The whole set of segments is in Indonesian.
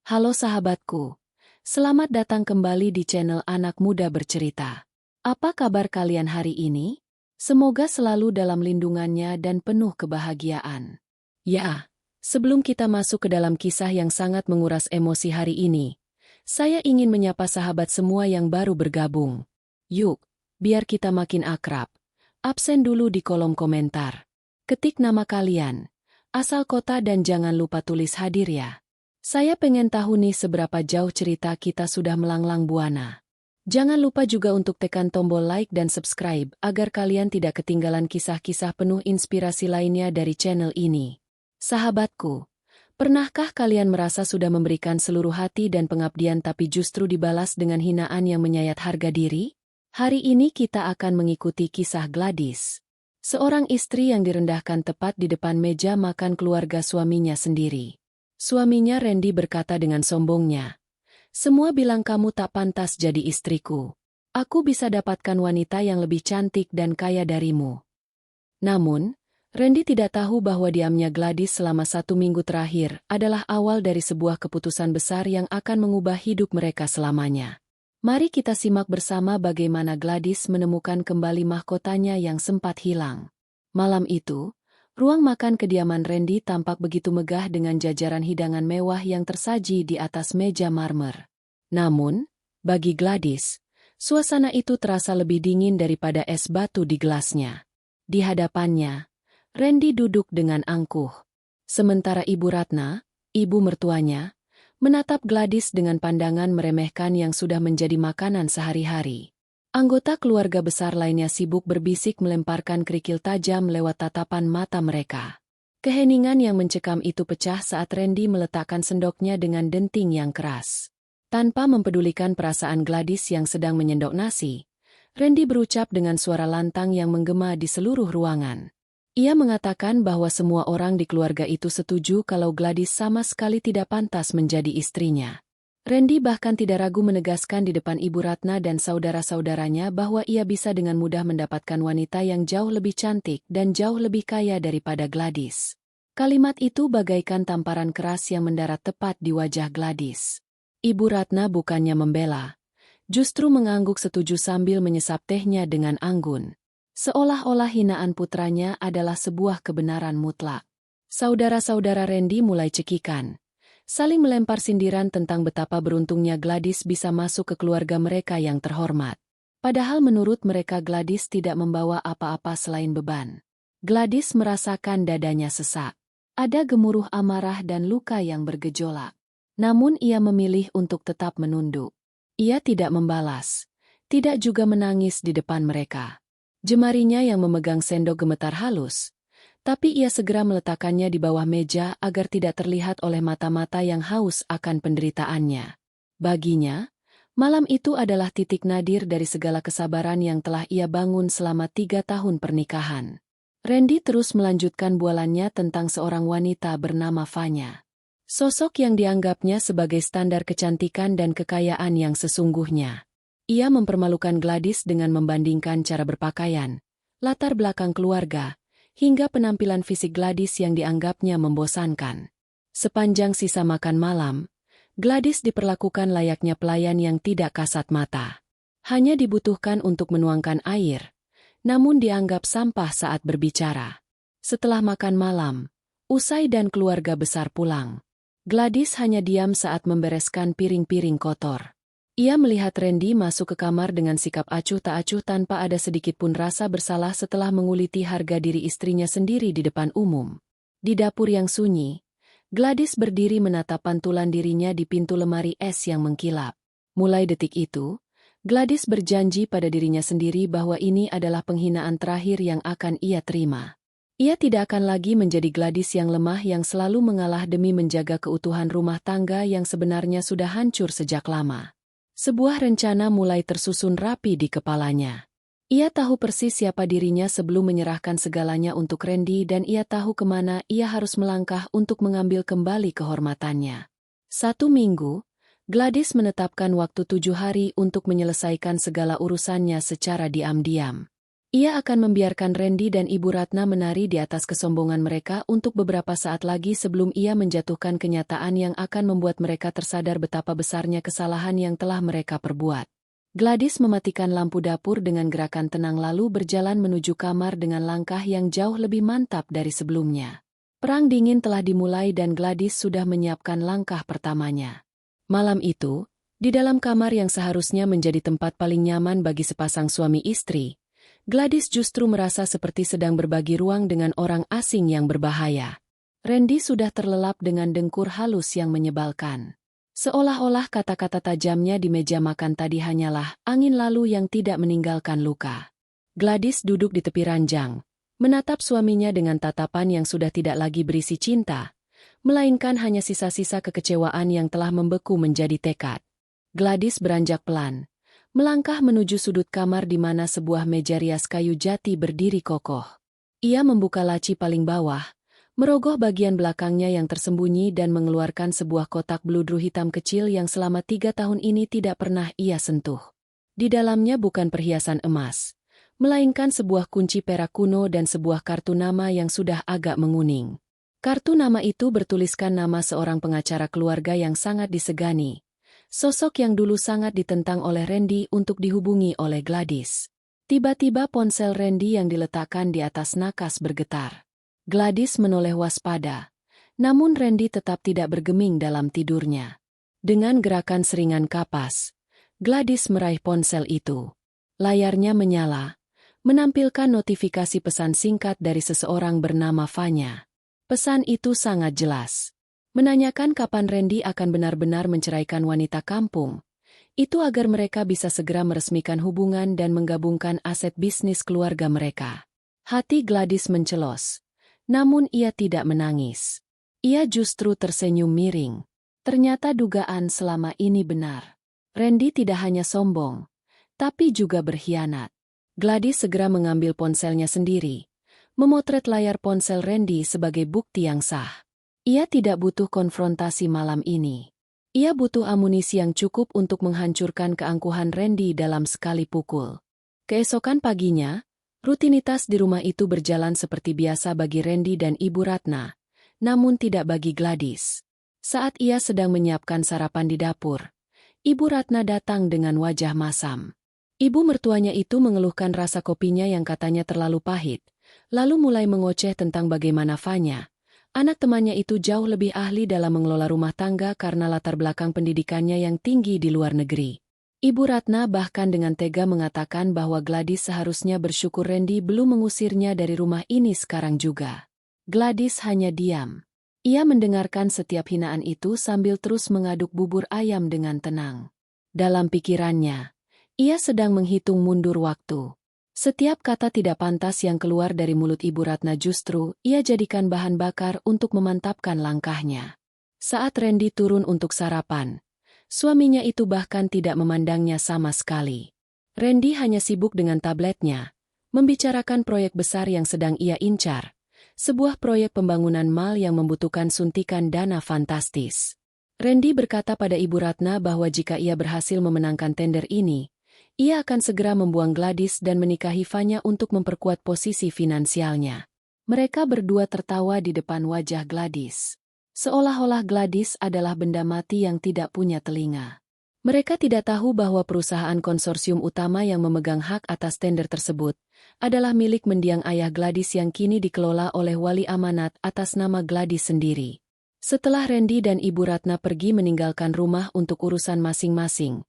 Halo sahabatku, selamat datang kembali di channel Anak Muda Bercerita. Apa kabar kalian hari ini? Semoga selalu dalam lindungannya dan penuh kebahagiaan. Ya, sebelum kita masuk ke dalam kisah yang sangat menguras emosi hari ini, saya ingin menyapa sahabat semua yang baru bergabung. Yuk, biar kita makin akrab. Absen dulu di kolom komentar. Ketik nama kalian, asal kota dan jangan lupa tulis hadir ya. Saya pengen tahu nih seberapa jauh cerita kita sudah melanglang buana. Jangan lupa juga untuk tekan tombol like dan subscribe agar kalian tidak ketinggalan kisah-kisah penuh inspirasi lainnya dari channel ini. Sahabatku, pernahkah kalian merasa sudah memberikan seluruh hati dan pengabdian tapi justru dibalas dengan hinaan yang menyayat harga diri? Hari ini kita akan mengikuti kisah Gladys. Seorang istri yang direndahkan tepat di depan meja makan keluarga suaminya sendiri. Suaminya Randy berkata dengan sombongnya, "Semua bilang kamu tak pantas jadi istriku. Aku bisa dapatkan wanita yang lebih cantik dan kaya darimu." Namun, Randy tidak tahu bahwa diamnya Gladys selama 1 minggu terakhir adalah awal dari sebuah keputusan besar yang akan mengubah hidup mereka selamanya. Mari kita simak bersama bagaimana Gladys menemukan kembali mahkotanya yang sempat hilang. Malam itu, ruang makan kediaman Randy tampak begitu megah dengan jajaran hidangan mewah yang tersaji di atas meja marmer. Namun, bagi Gladys, suasana itu terasa lebih dingin daripada es batu di gelasnya. Di hadapannya, Randy duduk dengan angkuh. Sementara Ibu Ratna, ibu mertuanya, menatap Gladys dengan pandangan meremehkan yang sudah menjadi makanan sehari-hari. Anggota keluarga besar lainnya sibuk berbisik melemparkan kerikil tajam lewat tatapan mata mereka. Keheningan yang mencekam itu pecah saat Randy meletakkan sendoknya dengan denting yang keras. Tanpa mempedulikan perasaan Gladys yang sedang menyendok nasi, Randy berucap dengan suara lantang yang menggema di seluruh ruangan. Ia mengatakan bahwa semua orang di keluarga itu setuju kalau Gladys sama sekali tidak pantas menjadi istrinya. Randy bahkan tidak ragu menegaskan di depan Ibu Ratna dan saudara-saudaranya bahwa ia bisa dengan mudah mendapatkan wanita yang jauh lebih cantik dan jauh lebih kaya daripada Gladys. Kalimat itu bagaikan tamparan keras yang mendarat tepat di wajah Gladys. Ibu Ratna bukannya membela, justru mengangguk setuju sambil menyesap tehnya dengan anggun. Seolah-olah hinaan putranya adalah sebuah kebenaran mutlak. Saudara-saudara Randy mulai cekikan, saling melempar sindiran tentang betapa beruntungnya Gladys bisa masuk ke keluarga mereka yang terhormat. Padahal menurut mereka Gladys tidak membawa apa-apa selain beban. Gladys merasakan dadanya sesak. Ada gemuruh amarah dan luka yang bergejolak. Namun ia memilih untuk tetap menunduk. Ia tidak membalas, tidak juga menangis di depan mereka. Jemarinya yang memegang sendok gemetar halus, tapi ia segera meletakkannya di bawah meja agar tidak terlihat oleh mata-mata yang haus akan penderitaannya. Baginya, malam itu adalah titik nadir dari segala kesabaran yang telah ia bangun selama 3 tahun pernikahan. Randy terus melanjutkan bualannya tentang seorang wanita bernama Vanya. Sosok yang dianggapnya sebagai standar kecantikan dan kekayaan yang sesungguhnya. Ia mempermalukan Gladys dengan membandingkan cara berpakaian, latar belakang keluarga, hingga penampilan fisik Gladys yang dianggapnya membosankan. Sepanjang sisa makan malam, Gladys diperlakukan layaknya pelayan yang tidak kasat mata. Hanya dibutuhkan untuk menuangkan air, namun dianggap sampah saat berbicara. Setelah makan malam, usai dan keluarga besar pulang, Gladys hanya diam saat membereskan piring-piring kotor. Ia melihat Randy masuk ke kamar dengan sikap acuh tak acuh tanpa ada sedikit pun rasa bersalah setelah menguliti harga diri istrinya sendiri di depan umum. Di dapur yang sunyi, Gladys berdiri menatap pantulan dirinya di pintu lemari es yang mengkilap. Mulai detik itu, Gladys berjanji pada dirinya sendiri bahwa ini adalah penghinaan terakhir yang akan ia terima. Ia tidak akan lagi menjadi Gladys yang lemah yang selalu mengalah demi menjaga keutuhan rumah tangga yang sebenarnya sudah hancur sejak lama. Sebuah rencana mulai tersusun rapi di kepalanya. Ia tahu persis siapa dirinya sebelum menyerahkan segalanya untuk Randy dan ia tahu kemana ia harus melangkah untuk mengambil kembali kehormatannya. 1 minggu, Gladys menetapkan waktu 7 hari untuk menyelesaikan segala urusannya secara diam-diam. Ia akan membiarkan Randy dan Ibu Ratna menari di atas kesombongan mereka untuk beberapa saat lagi sebelum ia menjatuhkan kenyataan yang akan membuat mereka tersadar betapa besarnya kesalahan yang telah mereka perbuat. Gladys mematikan lampu dapur dengan gerakan tenang lalu berjalan menuju kamar dengan langkah yang jauh lebih mantap dari sebelumnya. Perang dingin telah dimulai dan Gladys sudah menyiapkan langkah pertamanya. Malam itu, di dalam kamar yang seharusnya menjadi tempat paling nyaman bagi sepasang suami istri, Gladys justru merasa seperti sedang berbagi ruang dengan orang asing yang berbahaya. Randy sudah terlelap dengan dengkur halus yang menyebalkan. Seolah-olah kata-kata tajamnya di meja makan tadi hanyalah angin lalu yang tidak meninggalkan luka. Gladys duduk di tepi ranjang, menatap suaminya dengan tatapan yang sudah tidak lagi berisi cinta, melainkan hanya sisa-sisa kekecewaan yang telah membeku menjadi tekad. Gladys beranjak pelan, melangkah menuju sudut kamar di mana sebuah meja rias kayu jati berdiri kokoh. Ia membuka laci paling bawah, merogoh bagian belakangnya yang tersembunyi dan mengeluarkan sebuah kotak beludru hitam kecil yang selama 3 tahun ini tidak pernah ia sentuh. Di dalamnya bukan perhiasan emas, melainkan sebuah kunci perak kuno dan sebuah kartu nama yang sudah agak menguning. Kartu nama itu bertuliskan nama seorang pengacara keluarga yang sangat disegani. Sosok yang dulu sangat ditentang oleh Randy untuk dihubungi oleh Gladys. Tiba-tiba ponsel Randy yang diletakkan di atas nakas bergetar. Gladys menoleh waspada, namun Randy tetap tidak bergeming dalam tidurnya. Dengan gerakan seringan kapas, Gladys meraih ponsel itu. Layarnya menyala, menampilkan notifikasi pesan singkat dari seseorang bernama Vanya. Pesan itu sangat jelas. Menanyakan kapan Randy akan benar-benar menceraikan wanita kampung. Itu agar mereka bisa segera meresmikan hubungan dan menggabungkan aset bisnis keluarga mereka. Hati Gladys mencelos. Namun ia tidak menangis. Ia justru tersenyum miring. Ternyata dugaan selama ini benar. Randy tidak hanya sombong, tapi juga berkhianat. Gladys segera mengambil ponselnya sendiri, memotret layar ponsel Randy sebagai bukti yang sah. Ia tidak butuh konfrontasi malam ini. Ia butuh amunisi yang cukup untuk menghancurkan keangkuhan Randy dalam sekali pukul. Keesokan paginya, rutinitas di rumah itu berjalan seperti biasa bagi Randy dan Ibu Ratna, namun tidak bagi Gladys. Saat ia sedang menyiapkan sarapan di dapur, Ibu Ratna datang dengan wajah masam. Ibu mertuanya itu mengeluhkan rasa kopinya yang katanya terlalu pahit, lalu mulai mengoceh tentang bagaimana Vanya, anak temannya itu jauh lebih ahli dalam mengelola rumah tangga karena latar belakang pendidikannya yang tinggi di luar negeri. Ibu Ratna bahkan dengan tega mengatakan bahwa Gladys seharusnya bersyukur Randy belum mengusirnya dari rumah ini sekarang juga. Gladys hanya diam. Ia mendengarkan setiap hinaan itu sambil terus mengaduk bubur ayam dengan tenang. Dalam pikirannya, ia sedang menghitung mundur waktu. Setiap kata tidak pantas yang keluar dari mulut Ibu Ratna justru ia jadikan bahan bakar untuk memantapkan langkahnya. Saat Randy turun untuk sarapan, suaminya itu bahkan tidak memandangnya sama sekali. Randy hanya sibuk dengan tabletnya, membicarakan proyek besar yang sedang ia incar, sebuah proyek pembangunan mal yang membutuhkan suntikan dana fantastis. Randy berkata pada Ibu Ratna bahwa jika ia berhasil memenangkan tender ini, ia akan segera membuang Gladys dan menikahi Vanya untuk memperkuat posisi finansialnya. Mereka berdua tertawa di depan wajah Gladys. Seolah-olah Gladys adalah benda mati yang tidak punya telinga. Mereka tidak tahu bahwa perusahaan konsorsium utama yang memegang hak atas tender tersebut adalah milik mendiang ayah Gladys yang kini dikelola oleh wali amanat atas nama Gladys sendiri. Setelah Randy dan Ibu Ratna pergi meninggalkan rumah untuk urusan masing-masing,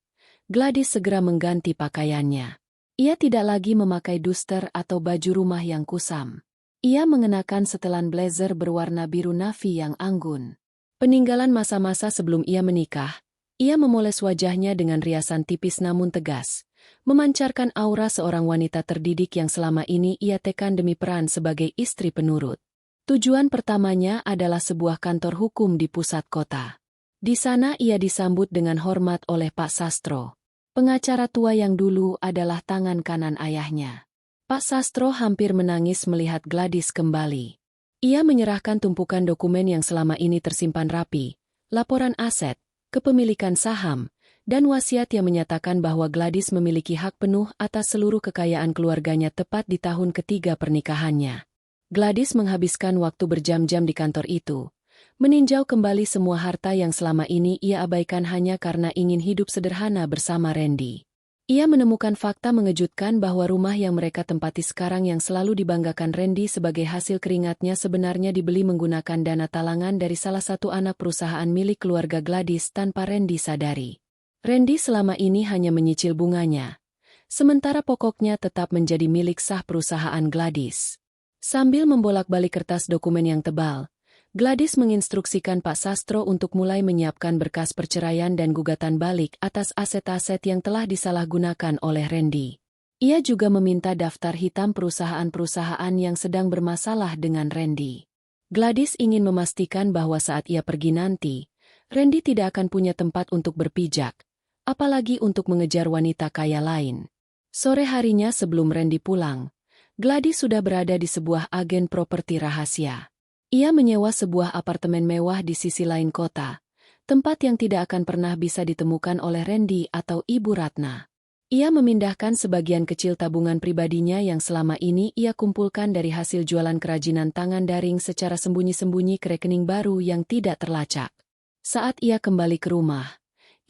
Gladys segera mengganti pakaiannya. Ia tidak lagi memakai duster atau baju rumah yang kusam. Ia mengenakan setelan blazer berwarna biru navy yang anggun. Peninggalan masa-masa sebelum ia menikah, ia memoles wajahnya dengan riasan tipis namun tegas, memancarkan aura seorang wanita terdidik yang selama ini ia tekan demi peran sebagai istri penurut. Tujuan pertamanya adalah sebuah kantor hukum di pusat kota. Di sana ia disambut dengan hormat oleh Pak Sastro. Pengacara tua yang dulu adalah tangan kanan ayahnya. Pak Sastro hampir menangis melihat Gladys kembali. Ia menyerahkan tumpukan dokumen yang selama ini tersimpan rapi, laporan aset, kepemilikan saham, dan wasiat yang menyatakan bahwa Gladys memiliki hak penuh atas seluruh kekayaan keluarganya tepat di tahun ketiga pernikahannya. Gladys menghabiskan waktu berjam-jam di kantor itu, meninjau kembali semua harta yang selama ini ia abaikan hanya karena ingin hidup sederhana bersama Randy. Ia menemukan fakta mengejutkan bahwa rumah yang mereka tempati sekarang yang selalu dibanggakan Randy sebagai hasil keringatnya sebenarnya dibeli menggunakan dana talangan dari salah satu anak perusahaan milik keluarga Gladys tanpa Randy sadari. Randy selama ini hanya menyicil bunganya, sementara pokoknya tetap menjadi milik sah perusahaan Gladys. Sambil membolak-balik kertas dokumen yang tebal, Gladys menginstruksikan Pak Sastro untuk mulai menyiapkan berkas perceraian dan gugatan balik atas aset-aset yang telah disalahgunakan oleh Randy. Ia juga meminta daftar hitam perusahaan-perusahaan yang sedang bermasalah dengan Randy. Gladys ingin memastikan bahwa saat ia pergi nanti, Randy tidak akan punya tempat untuk berpijak, apalagi untuk mengejar wanita kaya lain. Sore harinya sebelum Randy pulang, Gladys sudah berada di sebuah agen properti rahasia. Ia menyewa sebuah apartemen mewah di sisi lain kota, tempat yang tidak akan pernah bisa ditemukan oleh Randy atau Ibu Ratna. Ia memindahkan sebagian kecil tabungan pribadinya yang selama ini ia kumpulkan dari hasil jualan kerajinan tangan daring secara sembunyi-sembunyi ke rekening baru yang tidak terlacak. Saat ia kembali ke rumah,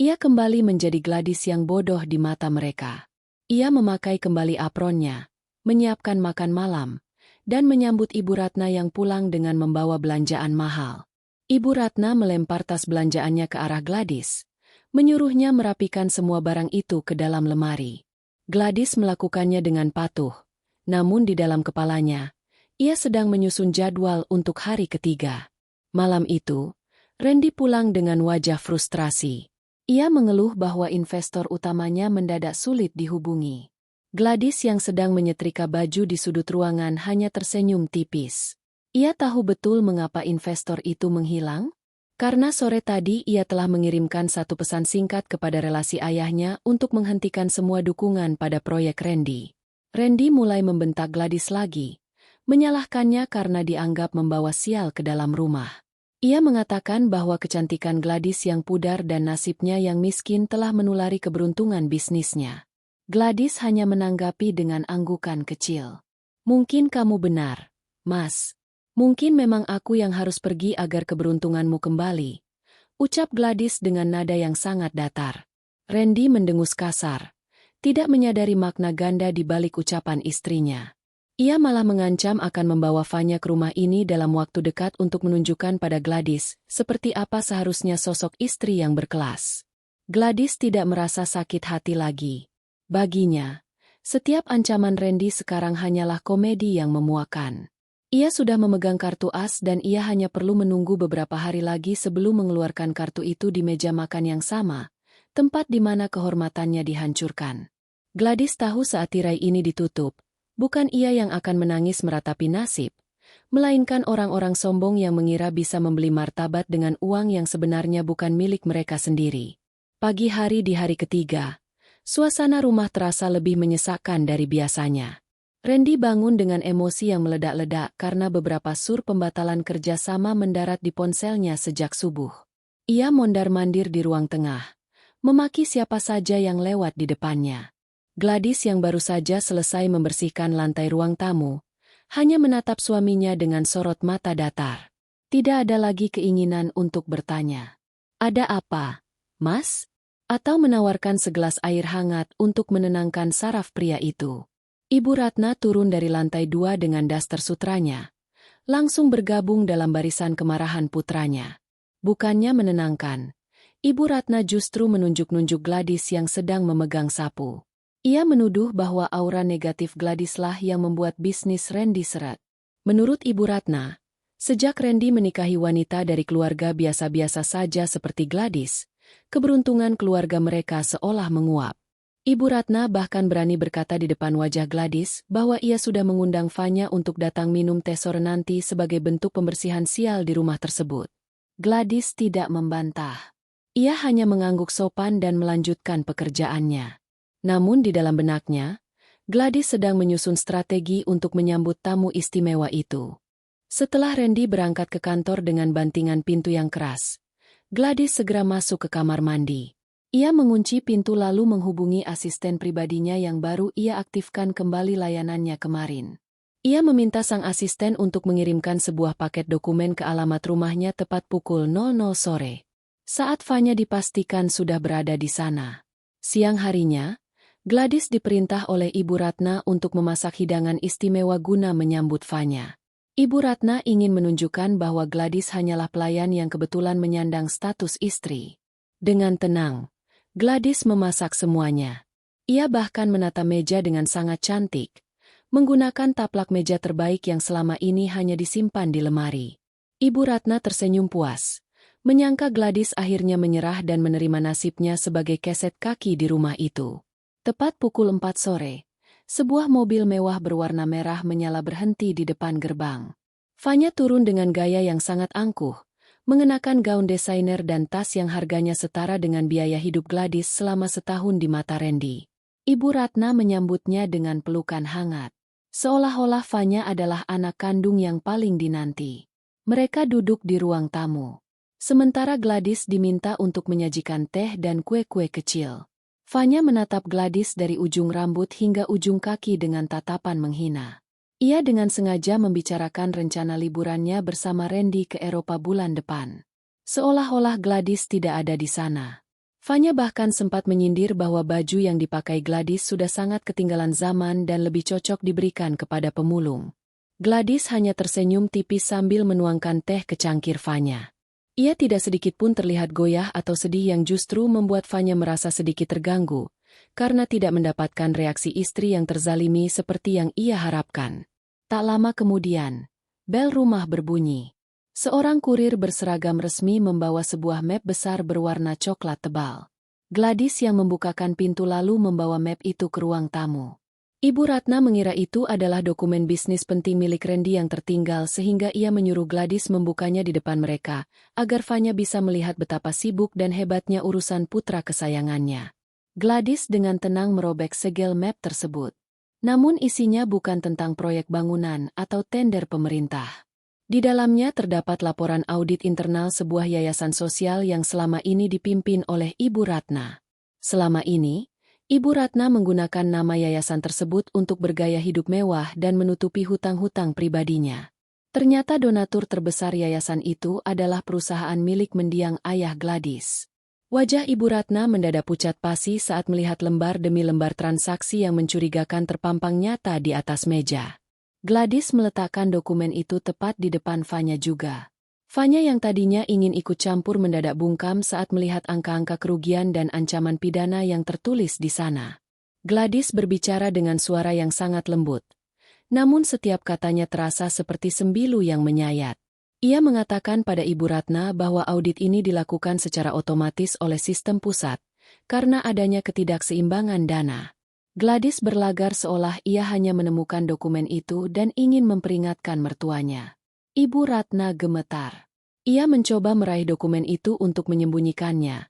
ia kembali menjadi Gladys yang bodoh di mata mereka. Ia memakai kembali apronnya, menyiapkan makan malam, dan menyambut Ibu Ratna yang pulang dengan membawa belanjaan mahal. Ibu Ratna melempar tas belanjaannya ke arah Gladys, menyuruhnya merapikan semua barang itu ke dalam lemari. Gladys melakukannya dengan patuh, namun di dalam kepalanya, ia sedang menyusun jadwal untuk hari ketiga. Malam itu, Randy pulang dengan wajah frustrasi. Ia mengeluh bahwa investor utamanya mendadak sulit dihubungi. Gladys yang sedang menyetrika baju di sudut ruangan hanya tersenyum tipis. Ia tahu betul mengapa investor itu menghilang. Karena sore tadi ia telah mengirimkan satu pesan singkat kepada relasi ayahnya untuk menghentikan semua dukungan pada proyek Randy. Randy mulai membentak Gladys lagi, menyalahkannya karena dianggap membawa sial ke dalam rumah. Ia mengatakan bahwa kecantikan Gladys yang pudar dan nasibnya yang miskin telah menulari keberuntungan bisnisnya. Gladys hanya menanggapi dengan anggukan kecil. Mungkin kamu benar, Mas. Mungkin memang aku yang harus pergi agar keberuntunganmu kembali, ucap Gladys dengan nada yang sangat datar. Randy mendengus kasar, tidak menyadari makna ganda di balik ucapan istrinya. Ia malah mengancam akan membawa Vanya ke rumah ini dalam waktu dekat untuk menunjukkan pada Gladys seperti apa seharusnya sosok istri yang berkelas. Gladys tidak merasa sakit hati lagi. Baginya, setiap ancaman Randy sekarang hanyalah komedi yang memuakan. Ia sudah memegang kartu as dan ia hanya perlu menunggu beberapa hari lagi sebelum mengeluarkan kartu itu di meja makan yang sama, tempat di mana kehormatannya dihancurkan. Gladys tahu saat tirai ini ditutup, bukan ia yang akan menangis meratapi nasib, melainkan orang-orang sombong yang mengira bisa membeli martabat dengan uang yang sebenarnya bukan milik mereka sendiri. Pagi hari di hari ketiga, suasana rumah terasa lebih menyesakkan dari biasanya. Randy bangun dengan emosi yang meledak-ledak karena beberapa sur pembatalan kerjasama mendarat di ponselnya sejak subuh. Ia mondar-mandir di ruang tengah, memaki siapa saja yang lewat di depannya. Gladys yang baru saja selesai membersihkan lantai ruang tamu, hanya menatap suaminya dengan sorot mata datar. Tidak ada lagi keinginan untuk bertanya, "Ada apa, Mas?" atau menawarkan segelas air hangat untuk menenangkan saraf pria itu. Ibu Ratna turun dari lantai 2 dengan daster sutranya, langsung bergabung dalam barisan kemarahan putranya. Bukannya menenangkan, Ibu Ratna justru menunjuk-nunjuk Gladys yang sedang memegang sapu. Ia menuduh bahwa aura negatif Gladys lah yang membuat bisnis Randy seret. Menurut Ibu Ratna, sejak Randy menikahi wanita dari keluarga biasa-biasa saja seperti Gladys, keberuntungan keluarga mereka seolah menguap. Ibu Ratna bahkan berani berkata di depan wajah Gladys bahwa ia sudah mengundang Vanya untuk datang minum teh sore nanti sebagai bentuk pembersihan sial di rumah tersebut. Gladys tidak membantah. Ia hanya mengangguk sopan dan melanjutkan pekerjaannya. Namun di dalam benaknya, Gladys sedang menyusun strategi untuk menyambut tamu istimewa itu. Setelah Randy berangkat ke kantor dengan bantingan pintu yang keras, Gladys segera masuk ke kamar mandi. Ia mengunci pintu lalu menghubungi asisten pribadinya yang baru ia aktifkan kembali layanannya kemarin. Ia meminta sang asisten untuk mengirimkan sebuah paket dokumen ke alamat rumahnya tepat pukul 00 sore. Saat Fanya dipastikan sudah berada di sana. Siang harinya, Gladys diperintah oleh Ibu Ratna untuk memasak hidangan istimewa guna menyambut Fanya. Ibu Ratna ingin menunjukkan bahwa Gladys hanyalah pelayan yang kebetulan menyandang status istri. Dengan tenang, Gladys memasak semuanya. Ia bahkan menata meja dengan sangat cantik, menggunakan taplak meja terbaik yang selama ini hanya disimpan di lemari. Ibu Ratna tersenyum puas, menyangka Gladys akhirnya menyerah dan menerima nasibnya sebagai keset kaki di rumah itu. Tepat pukul 4 sore, sebuah mobil mewah berwarna merah menyala berhenti di depan gerbang. Fanya turun dengan gaya yang sangat angkuh, mengenakan gaun desainer dan tas yang harganya setara dengan biaya hidup Gladys selama setahun di mata Randy. Ibu Ratna menyambutnya dengan pelukan hangat. Seolah-olah Fanya adalah anak kandung yang paling dinanti. Mereka duduk di ruang tamu. Sementara Gladys diminta untuk menyajikan teh dan kue-kue kecil. Fanya menatap Gladys dari ujung rambut hingga ujung kaki dengan tatapan menghina. Ia dengan sengaja membicarakan rencana liburannya bersama Randy ke Eropa bulan depan. Seolah-olah Gladys tidak ada di sana. Fanya bahkan sempat menyindir bahwa baju yang dipakai Gladys sudah sangat ketinggalan zaman dan lebih cocok diberikan kepada pemulung. Gladys hanya tersenyum tipis sambil menuangkan teh ke cangkir Fanya. Ia tidak sedikit pun terlihat goyah atau sedih yang justru membuat Fanya merasa sedikit terganggu, karena tidak mendapatkan reaksi istri yang terzalimi seperti yang ia harapkan. Tak lama kemudian, bel rumah berbunyi. Seorang kurir berseragam resmi membawa sebuah map besar berwarna coklat tebal. Gladys yang membukakan pintu lalu membawa map itu ke ruang tamu. Ibu Ratna mengira itu adalah dokumen bisnis penting milik Randy yang tertinggal sehingga ia menyuruh Gladys membukanya di depan mereka, agar Fanya bisa melihat betapa sibuk dan hebatnya urusan putra kesayangannya. Gladys dengan tenang merobek segel map tersebut. Namun isinya bukan tentang proyek bangunan atau tender pemerintah. Di dalamnya terdapat laporan audit internal sebuah yayasan sosial yang selama ini dipimpin oleh Ibu Ratna. Selama ini, Ibu Ratna menggunakan nama yayasan tersebut untuk bergaya hidup mewah dan menutupi hutang-hutang pribadinya. Ternyata donatur terbesar yayasan itu adalah perusahaan milik mendiang ayah Gladys. Wajah Ibu Ratna mendadak pucat pasi saat melihat lembar demi lembar transaksi yang mencurigakan terpampang nyata di atas meja. Gladys meletakkan dokumen itu tepat di depan Fanya juga. Fanya yang tadinya ingin ikut campur mendadak bungkam saat melihat angka-angka kerugian dan ancaman pidana yang tertulis di sana. Gladys berbicara dengan suara yang sangat lembut. Namun setiap katanya terasa seperti sembilu yang menyayat. Ia mengatakan pada Ibu Ratna bahwa audit ini dilakukan secara otomatis oleh sistem pusat, karena adanya ketidakseimbangan dana. Gladys berlagar seolah ia hanya menemukan dokumen itu dan ingin memperingatkan mertuanya. Ibu Ratna gemetar. Ia mencoba meraih dokumen itu untuk menyembunyikannya.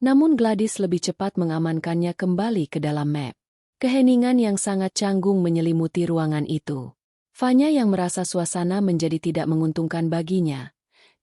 Namun Gladys lebih cepat mengamankannya kembali ke dalam map. Keheningan yang sangat canggung menyelimuti ruangan itu. Fanya yang merasa suasana menjadi tidak menguntungkan baginya,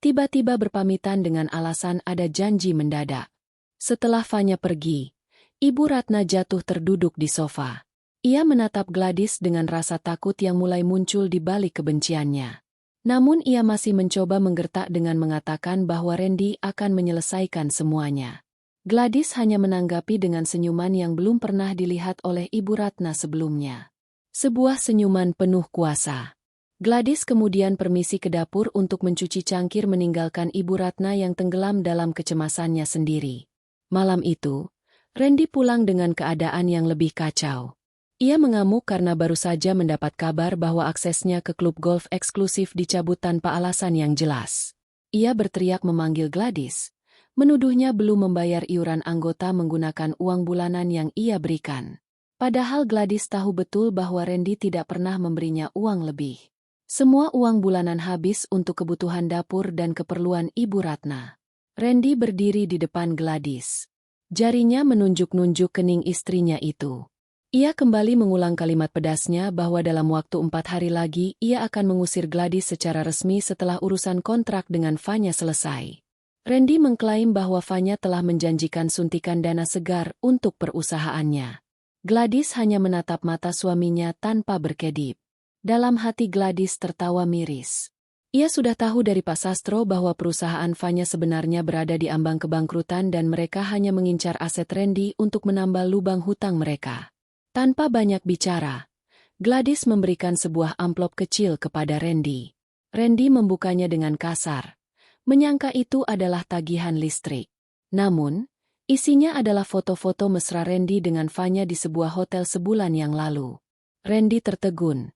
tiba-tiba berpamitan dengan alasan ada janji mendadak. Setelah Fanya pergi, Ibu Ratna jatuh terduduk di sofa. Ia menatap Gladys dengan rasa takut yang mulai muncul di balik kebenciannya. Namun ia masih mencoba menggertak dengan mengatakan bahwa Randy akan menyelesaikan semuanya. Gladys hanya menanggapi dengan senyuman yang belum pernah dilihat oleh Ibu Ratna sebelumnya. Sebuah senyuman penuh kuasa. Gladys kemudian permisi ke dapur untuk mencuci cangkir meninggalkan Ibu Ratna yang tenggelam dalam kecemasannya sendiri. Malam itu, Randy pulang dengan keadaan yang lebih kacau. Ia mengamuk karena baru saja mendapat kabar bahwa aksesnya ke klub golf eksklusif dicabut tanpa alasan yang jelas. Ia berteriak memanggil Gladys, menuduhnya belum membayar iuran anggota menggunakan uang bulanan yang ia berikan. Padahal Gladys tahu betul bahwa Randy tidak pernah memberinya uang lebih. Semua uang bulanan habis untuk kebutuhan dapur dan keperluan Ibu Ratna. Randy berdiri di depan Gladys. Jarinya menunjuk-nunjuk kening istrinya itu. Ia kembali mengulang kalimat pedasnya bahwa dalam waktu 4 hari lagi ia akan mengusir Gladys secara resmi setelah urusan kontrak dengan Fanya selesai. Randy mengklaim bahwa Fanya telah menjanjikan suntikan dana segar untuk perusahaannya. Gladys hanya menatap mata suaminya tanpa berkedip. Dalam hati Gladys tertawa miris. Ia sudah tahu dari Pak Sastro bahwa perusahaan Fanya sebenarnya berada di ambang kebangkrutan dan mereka hanya mengincar aset Randy untuk menambal lubang hutang mereka. Tanpa banyak bicara, Gladys memberikan sebuah amplop kecil kepada Randy. Randy membukanya dengan kasar, menyangka itu adalah tagihan listrik. Namun, isinya adalah foto-foto mesra Randy dengan Fanya di sebuah hotel sebulan yang lalu. Randy tertegun.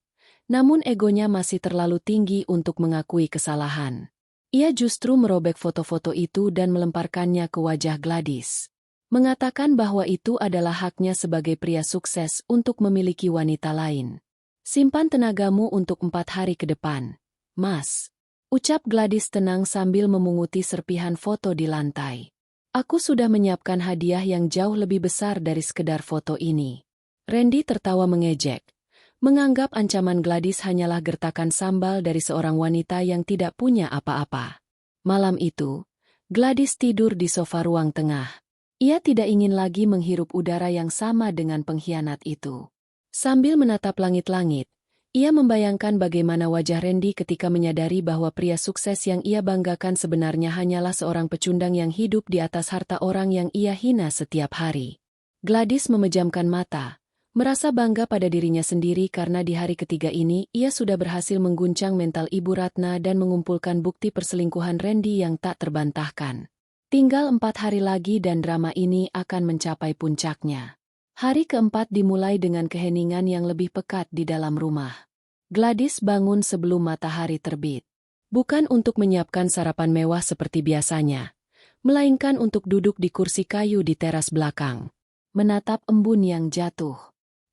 Namun egonya masih terlalu tinggi untuk mengakui kesalahan. Ia justru merobek foto-foto itu dan melemparkannya ke wajah Gladys. Mengatakan bahwa itu adalah haknya sebagai pria sukses untuk memiliki wanita lain. Simpan tenagamu untuk 4 hari ke depan, Mas. Ucap Gladys tenang sambil memunguti serpihan foto di lantai. Aku sudah menyiapkan hadiah yang jauh lebih besar dari sekedar foto ini. Randy tertawa mengejek. Menganggap ancaman Gladys hanyalah gertakan sambal dari seorang wanita yang tidak punya apa-apa. Malam itu, Gladys tidur di sofa ruang tengah. Ia tidak ingin lagi menghirup udara yang sama dengan pengkhianat itu. Sambil menatap langit-langit, ia membayangkan bagaimana wajah Randy ketika menyadari bahwa pria sukses yang ia banggakan sebenarnya hanyalah seorang pecundang yang hidup di atas harta orang yang ia hina setiap hari. Gladys memejamkan mata. Merasa bangga pada dirinya sendiri karena di hari ketiga ini ia sudah berhasil mengguncang mental Ibu Ratna dan mengumpulkan bukti perselingkuhan Randy yang tak terbantahkan. Tinggal 4 hari lagi dan drama ini akan mencapai puncaknya. Hari keempat dimulai dengan keheningan yang lebih pekat di dalam rumah. Gladys bangun sebelum matahari terbit. Bukan untuk menyiapkan sarapan mewah seperti biasanya, melainkan untuk duduk di kursi kayu di teras belakang, menatap embun yang jatuh.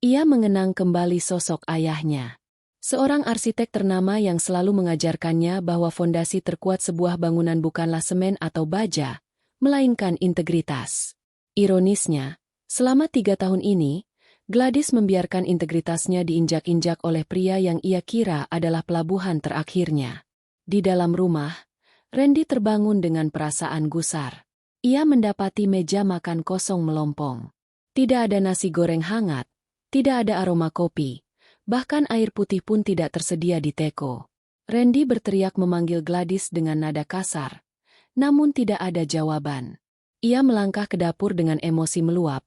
Ia mengenang kembali sosok ayahnya. Seorang arsitek ternama yang selalu mengajarkannya bahwa fondasi terkuat sebuah bangunan bukanlah semen atau baja, melainkan integritas. Ironisnya, selama 3 tahun ini, Gladys membiarkan integritasnya diinjak-injak oleh pria yang ia kira adalah pelabuhan terakhirnya. Di dalam rumah, Randy terbangun dengan perasaan gusar. Ia mendapati meja makan kosong melompong. Tidak ada nasi goreng hangat. Tidak ada aroma kopi, bahkan air putih pun tidak tersedia di teko. Randy berteriak memanggil Gladys dengan nada kasar, namun tidak ada jawaban. Ia melangkah ke dapur dengan emosi meluap,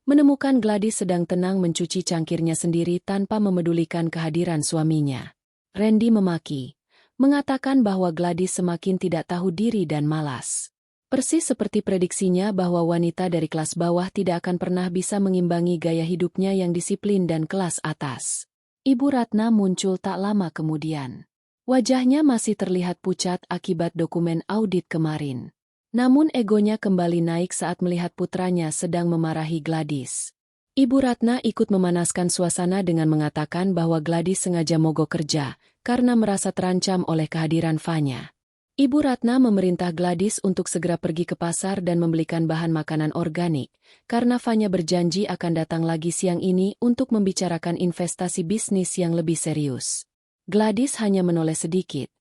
menemukan Gladys sedang tenang mencuci cangkirnya sendiri tanpa memedulikan kehadiran suaminya. Randy memaki, mengatakan bahwa Gladys semakin tidak tahu diri dan malas. Persis seperti prediksinya bahwa wanita dari kelas bawah tidak akan pernah bisa mengimbangi gaya hidupnya yang disiplin dan kelas atas. Ibu Ratna muncul tak lama kemudian. Wajahnya masih terlihat pucat akibat dokumen audit kemarin. Namun egonya kembali naik saat melihat putranya sedang memarahi Gladys. Ibu Ratna ikut memanaskan suasana dengan mengatakan bahwa Gladys sengaja mogok kerja karena merasa terancam oleh kehadiran Fanya. Ibu Ratna memerintah Gladys untuk segera pergi ke pasar dan membelikan bahan makanan organik, karena Fanya berjanji akan datang lagi siang ini untuk membicarakan investasi bisnis yang lebih serius. Gladys hanya menoleh sedikit,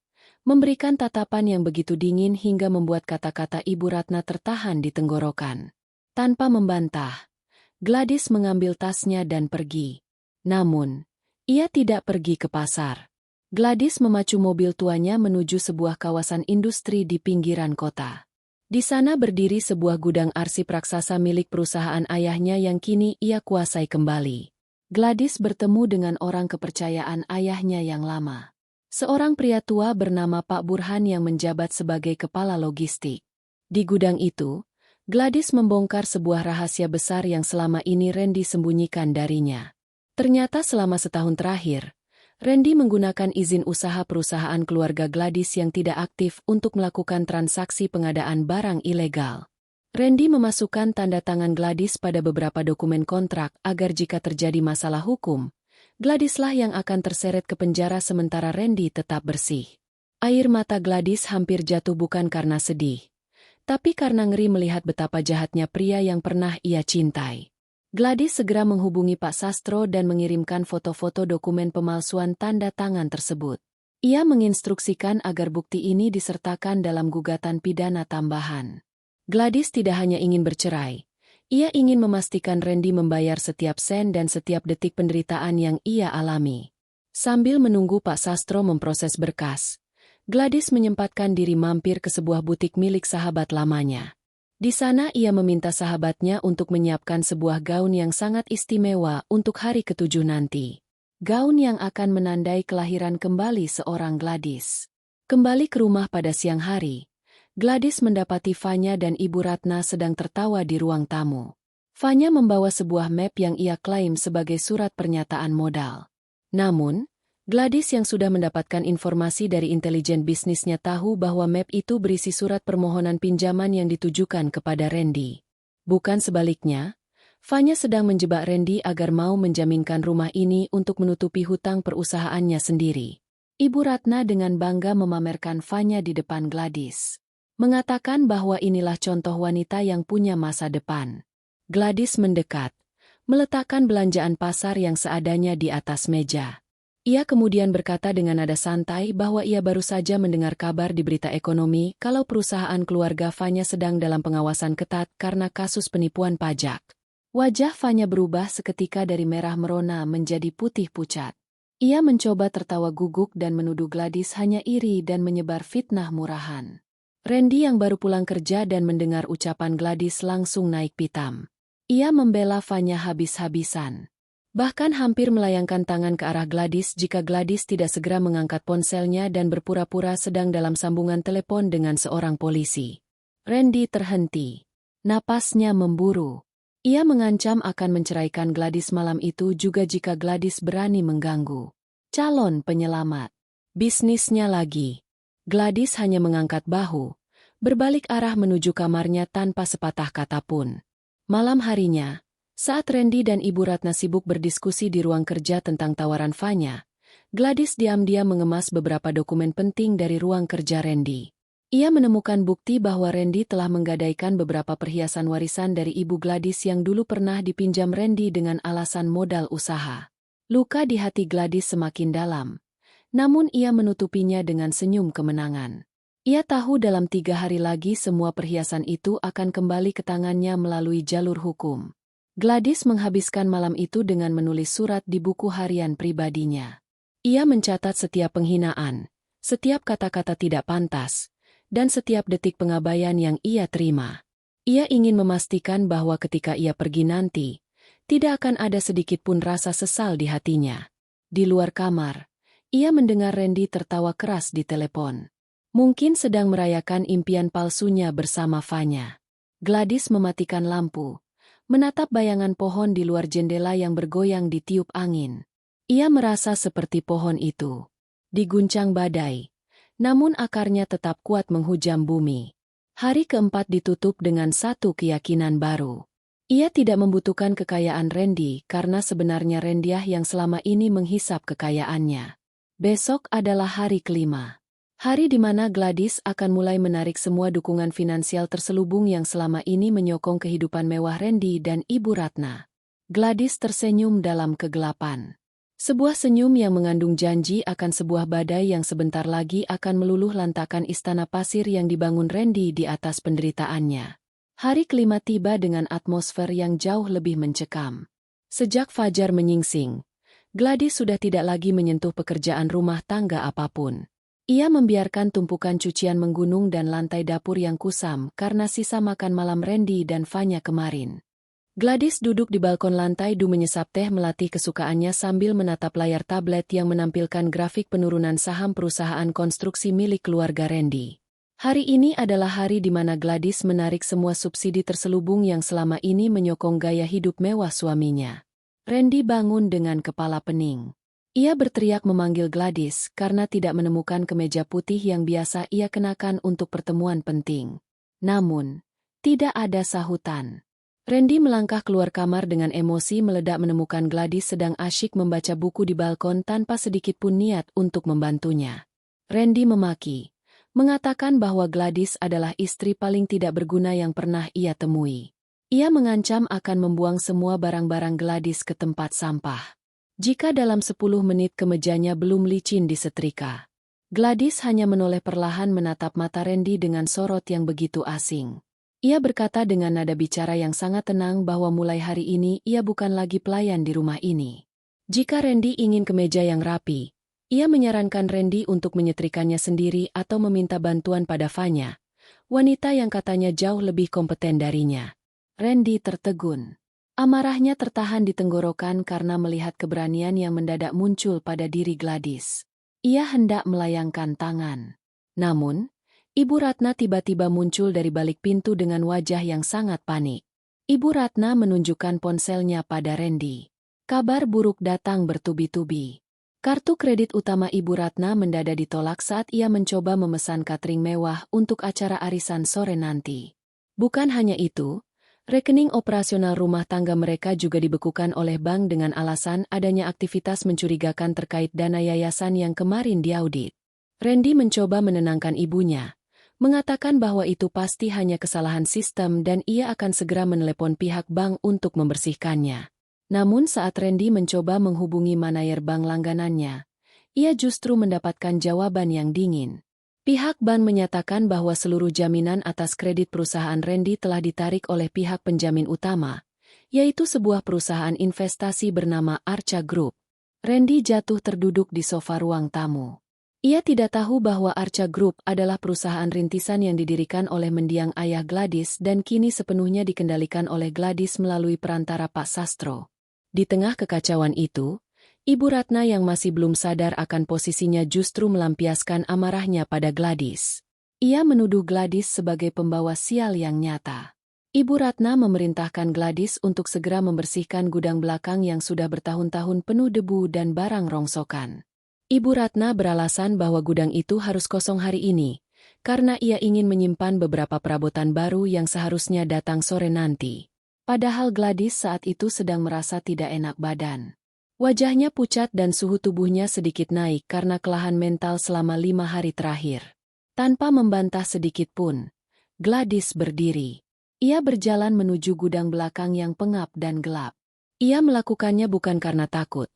memberikan tatapan yang begitu dingin hingga membuat kata-kata Ibu Ratna tertahan di tenggorokan. Tanpa membantah, Gladys mengambil tasnya dan pergi. Namun, ia tidak pergi ke pasar. Gladys memacu mobil tuanya menuju sebuah kawasan industri di pinggiran kota. Di sana berdiri sebuah gudang arsip raksasa milik perusahaan ayahnya yang kini ia kuasai kembali. Gladys bertemu dengan orang kepercayaan ayahnya yang lama. Seorang pria tua bernama Pak Burhan yang menjabat sebagai kepala logistik. Di gudang itu, Gladys membongkar sebuah rahasia besar yang selama ini Randy sembunyikan darinya. Ternyata selama setahun terakhir, Randy menggunakan izin usaha perusahaan keluarga Gladys yang tidak aktif untuk melakukan transaksi pengadaan barang ilegal. Randy memasukkan tanda tangan Gladys pada beberapa dokumen kontrak agar jika terjadi masalah hukum, Gladyslah yang akan terseret ke penjara sementara Randy tetap bersih. Air mata Gladys hampir jatuh bukan karena sedih, tapi karena ngeri melihat betapa jahatnya pria yang pernah ia cintai. Gladys segera menghubungi Pak Sastro dan mengirimkan foto-foto dokumen pemalsuan tanda tangan tersebut. Ia menginstruksikan agar bukti ini disertakan dalam gugatan pidana tambahan. Gladys tidak hanya ingin bercerai, ia ingin memastikan Randy membayar setiap sen dan setiap detik penderitaan yang ia alami. Sambil menunggu Pak Sastro memproses berkas, Gladys menyempatkan diri mampir ke sebuah butik milik sahabat lamanya. Di sana ia meminta sahabatnya untuk menyiapkan sebuah gaun yang sangat istimewa untuk hari ke-7 nanti. Gaun yang akan menandai kelahiran kembali seorang Gladys. Kembali ke rumah pada siang hari, Gladys mendapati Fanya dan Ibu Ratna sedang tertawa di ruang tamu. Fanya membawa sebuah map yang ia klaim sebagai surat pernyataan modal. Namun, Gladys yang sudah mendapatkan informasi dari intelijen bisnisnya tahu bahwa map itu berisi surat permohonan pinjaman yang ditujukan kepada Randy. Bukan sebaliknya, Fanya sedang menjebak Randy agar mau menjaminkan rumah ini untuk menutupi hutang perusahaannya sendiri. Ibu Ratna dengan bangga memamerkan Fanya di depan Gladys. Mengatakan bahwa inilah contoh wanita yang punya masa depan. Gladys mendekat, meletakkan belanjaan pasar yang seadanya di atas meja. Ia kemudian berkata dengan nada santai bahwa ia baru saja mendengar kabar di berita ekonomi kalau perusahaan keluarga Fanya sedang dalam pengawasan ketat karena kasus penipuan pajak. Wajah Fanya berubah seketika dari merah merona menjadi putih pucat. Ia mencoba tertawa guguk dan menuduh Gladys hanya iri dan menyebar fitnah murahan. Randy yang baru pulang kerja dan mendengar ucapan Gladys langsung naik pitam. Ia membela Fanya habis-habisan. Bahkan hampir melayangkan tangan ke arah Gladys jika Gladys tidak segera mengangkat ponselnya dan berpura-pura sedang dalam sambungan telepon dengan seorang polisi. Randy terhenti. Napasnya memburu. Ia mengancam akan menceraikan Gladys malam itu juga jika Gladys berani mengganggu. Calon penyelamat. Bisnisnya lagi. Gladys hanya mengangkat bahu, berbalik arah menuju kamarnya tanpa sepatah kata pun. Malam harinya, saat Randy dan Ibu Ratna sibuk berdiskusi di ruang kerja tentang tawaran Fanya, Gladys diam-diam mengemas beberapa dokumen penting dari ruang kerja Randy. Ia menemukan bukti bahwa Randy telah menggadaikan beberapa perhiasan warisan dari ibu Gladys yang dulu pernah dipinjam Randy dengan alasan modal usaha. Luka di hati Gladys semakin dalam. Namun ia menutupinya dengan senyum kemenangan. Ia tahu dalam 3 hari lagi semua perhiasan itu akan kembali ke tangannya melalui jalur hukum. Gladys menghabiskan malam itu dengan menulis surat di buku harian pribadinya. Ia mencatat setiap penghinaan, setiap kata-kata tidak pantas, dan setiap detik pengabaian yang ia terima. Ia ingin memastikan bahwa ketika ia pergi nanti, tidak akan ada sedikit pun rasa sesal di hatinya. Di luar kamar, ia mendengar Randy tertawa keras di telepon. Mungkin sedang merayakan impian palsunya bersama Fanya. Gladys mematikan lampu, menatap bayangan pohon di luar jendela yang bergoyang ditiup angin. Ia merasa seperti pohon itu diguncang badai, namun akarnya tetap kuat menghujam bumi. Hari keempat ditutup dengan satu keyakinan baru. Ia tidak membutuhkan kekayaan Randy karena sebenarnya Randyah yang selama ini menghisap kekayaannya. Besok adalah hari kelima. Hari di mana Gladys akan mulai menarik semua dukungan finansial terselubung yang selama ini menyokong kehidupan mewah Randy dan Ibu Ratna. Gladys tersenyum dalam kegelapan. Sebuah senyum yang mengandung janji akan sebuah badai yang sebentar lagi akan meluluh lantakan istana pasir yang dibangun Randy di atas penderitaannya. Hari kelima tiba dengan atmosfer yang jauh lebih mencekam. Sejak fajar menyingsing, Gladys sudah tidak lagi menyentuh pekerjaan rumah tangga apapun. Ia membiarkan tumpukan cucian menggunung dan lantai dapur yang kusam karena sisa makan malam Randy dan Fanya kemarin. Gladys duduk di balkon lantai menyesap teh melatih kesukaannya sambil menatap layar tablet yang menampilkan grafik penurunan saham perusahaan konstruksi milik keluarga Randy. Hari ini adalah hari di mana Gladys menarik semua subsidi terselubung yang selama ini menyokong gaya hidup mewah suaminya. Randy bangun dengan kepala pening. Ia berteriak memanggil Gladys karena tidak menemukan kemeja putih yang biasa ia kenakan untuk pertemuan penting. Namun, tidak ada sahutan. Randy melangkah keluar kamar dengan emosi meledak menemukan Gladys sedang asyik membaca buku di balkon tanpa sedikit pun niat untuk membantunya. Randy memaki, mengatakan bahwa Gladys adalah istri paling tidak berguna yang pernah ia temui. Ia mengancam akan membuang semua barang-barang Gladys ke tempat sampah. Jika dalam 10 menit kemejanya belum licin disetrika. Gladys hanya menoleh perlahan menatap mata Randy dengan sorot yang begitu asing. Ia berkata dengan nada bicara yang sangat tenang bahwa mulai hari ini ia bukan lagi pelayan di rumah ini. Jika Randy ingin kemeja yang rapi, ia menyarankan Randy untuk menyetrikannya sendiri atau meminta bantuan pada Vanya, wanita yang katanya jauh lebih kompeten darinya. Randy tertegun. Amarahnya tertahan di tenggorokan karena melihat keberanian yang mendadak muncul pada diri Gladys. Ia hendak melayangkan tangan. Namun, Ibu Ratna tiba-tiba muncul dari balik pintu dengan wajah yang sangat panik. Ibu Ratna menunjukkan ponselnya pada Randy. Kabar buruk datang bertubi-tubi. Kartu kredit utama Ibu Ratna mendadak ditolak saat ia mencoba memesan catering mewah untuk acara arisan sore nanti. Bukan hanya itu, rekening operasional rumah tangga mereka juga dibekukan oleh bank dengan alasan adanya aktivitas mencurigakan terkait dana yayasan yang kemarin diaudit. Randy mencoba menenangkan ibunya, mengatakan bahwa itu pasti hanya kesalahan sistem dan ia akan segera menelepon pihak bank untuk membersihkannya. Namun saat Randy mencoba menghubungi manajer bank langganannya, ia justru mendapatkan jawaban yang dingin. Pihak bank menyatakan bahwa seluruh jaminan atas kredit perusahaan Randy telah ditarik oleh pihak penjamin utama, yaitu sebuah perusahaan investasi bernama Arca Group. Randy jatuh terduduk di sofa ruang tamu. Ia tidak tahu bahwa Arca Group adalah perusahaan rintisan yang didirikan oleh mendiang ayah Gladys dan kini sepenuhnya dikendalikan oleh Gladys melalui perantara Pak Sastro. Di tengah kekacauan itu, Ibu Ratna yang masih belum sadar akan posisinya justru melampiaskan amarahnya pada Gladys. Ia menuduh Gladys sebagai pembawa sial yang nyata. Ibu Ratna memerintahkan Gladys untuk segera membersihkan gudang belakang yang sudah bertahun-tahun penuh debu dan barang rongsokan. Ibu Ratna beralasan bahwa gudang itu harus kosong hari ini, karena ia ingin menyimpan beberapa perabotan baru yang seharusnya datang sore nanti. Padahal Gladys saat itu sedang merasa tidak enak badan. Wajahnya pucat dan suhu tubuhnya sedikit naik karena kelelahan mental selama 5 hari terakhir. Tanpa membantah sedikit pun, Gladys berdiri. Ia berjalan menuju gudang belakang yang pengap dan gelap. Ia melakukannya bukan karena takut,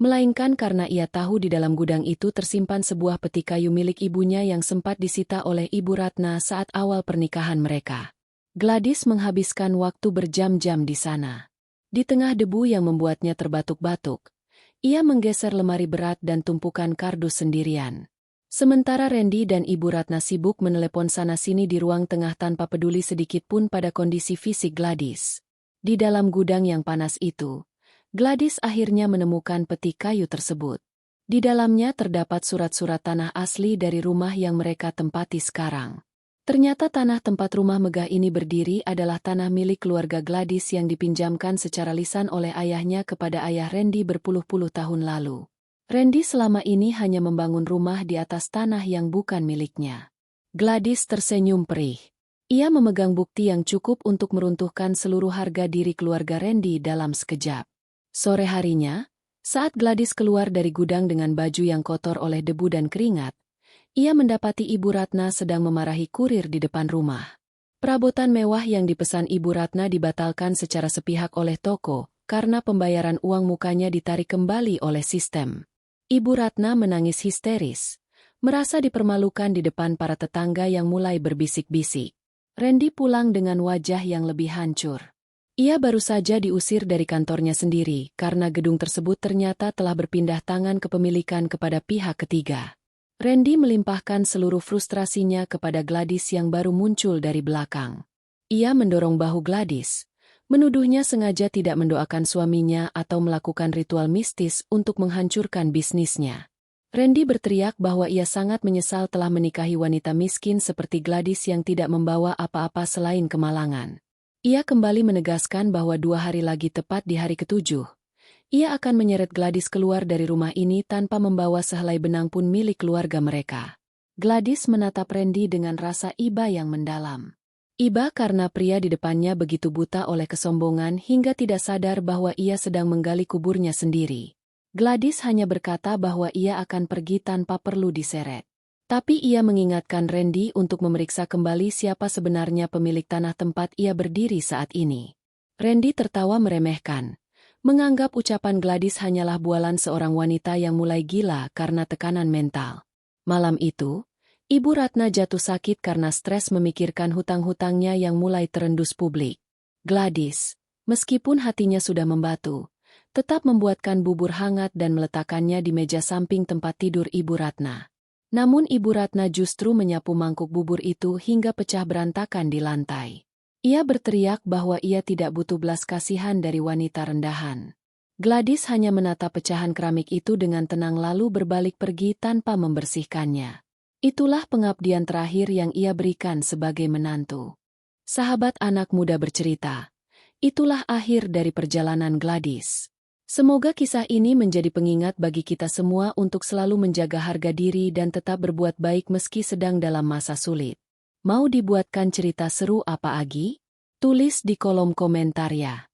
melainkan karena ia tahu di dalam gudang itu tersimpan sebuah peti kayu milik ibunya yang sempat disita oleh Ibu Ratna saat awal pernikahan mereka. Gladys menghabiskan waktu berjam-jam di sana. Di tengah debu yang membuatnya terbatuk-batuk, ia menggeser lemari berat dan tumpukan kardus sendirian. Sementara Randy dan Ibu Ratna sibuk menelepon sana-sini di ruang tengah tanpa peduli sedikit pun pada kondisi fisik Gladys. Di dalam gudang yang panas itu, Gladys akhirnya menemukan peti kayu tersebut. Di dalamnya terdapat surat-surat tanah asli dari rumah yang mereka tempati sekarang. Ternyata tanah tempat rumah megah ini berdiri adalah tanah milik keluarga Gladys yang dipinjamkan secara lisan oleh ayahnya kepada ayah Randy berpuluh-puluh tahun lalu. Randy selama ini hanya membangun rumah di atas tanah yang bukan miliknya. Gladys tersenyum perih. Ia memegang bukti yang cukup untuk meruntuhkan seluruh harga diri keluarga Randy dalam sekejap. Sore harinya, saat Gladys keluar dari gudang dengan baju yang kotor oleh debu dan keringat, ia mendapati Ibu Ratna sedang memarahi kurir di depan rumah. Perabotan mewah yang dipesan Ibu Ratna dibatalkan secara sepihak oleh toko, karena pembayaran uang mukanya ditarik kembali oleh sistem. Ibu Ratna menangis histeris, merasa dipermalukan di depan para tetangga yang mulai berbisik-bisik. Randy pulang dengan wajah yang lebih hancur. Ia baru saja diusir dari kantornya sendiri, karena gedung tersebut ternyata telah berpindah tangan kepemilikan kepada pihak ketiga. Randy melimpahkan seluruh frustrasinya kepada Gladys yang baru muncul dari belakang. Ia mendorong bahu Gladys, menuduhnya sengaja tidak mendoakan suaminya atau melakukan ritual mistis untuk menghancurkan bisnisnya. Randy berteriak bahwa ia sangat menyesal telah menikahi wanita miskin seperti Gladys yang tidak membawa apa-apa selain kemalangan. Ia kembali menegaskan bahwa 2 hari lagi tepat di hari ke-7, ia akan menyeret Gladys keluar dari rumah ini tanpa membawa sehelai benang pun milik keluarga mereka. Gladys menatap Randy dengan rasa iba yang mendalam. Iba karena pria di depannya begitu buta oleh kesombongan hingga tidak sadar bahwa ia sedang menggali kuburnya sendiri. Gladys hanya berkata bahwa ia akan pergi tanpa perlu diseret. Tapi ia mengingatkan Randy untuk memeriksa kembali siapa sebenarnya pemilik tanah tempat ia berdiri saat ini. Randy tertawa meremehkan, menganggap ucapan Gladys hanyalah bualan seorang wanita yang mulai gila karena tekanan mental. Malam itu, Ibu Ratna jatuh sakit karena stres memikirkan hutang-hutangnya yang mulai terendus publik. Gladys, meskipun hatinya sudah membatu, tetap membuatkan bubur hangat dan meletakkannya di meja samping tempat tidur Ibu Ratna. Namun Ibu Ratna justru menyapu mangkuk bubur itu hingga pecah berantakan di lantai. Ia berteriak bahwa ia tidak butuh belas kasihan dari wanita rendahan. Gladys hanya menatap pecahan keramik itu dengan tenang lalu berbalik pergi tanpa membersihkannya. Itulah pengabdian terakhir yang ia berikan sebagai menantu. Sahabat Anak Muda Bercerita, itulah akhir dari perjalanan Gladys. Semoga kisah ini menjadi pengingat bagi kita semua untuk selalu menjaga harga diri dan tetap berbuat baik meski sedang dalam masa sulit. Mau dibuatkan cerita seru apa lagi? Tulis di kolom komentar ya.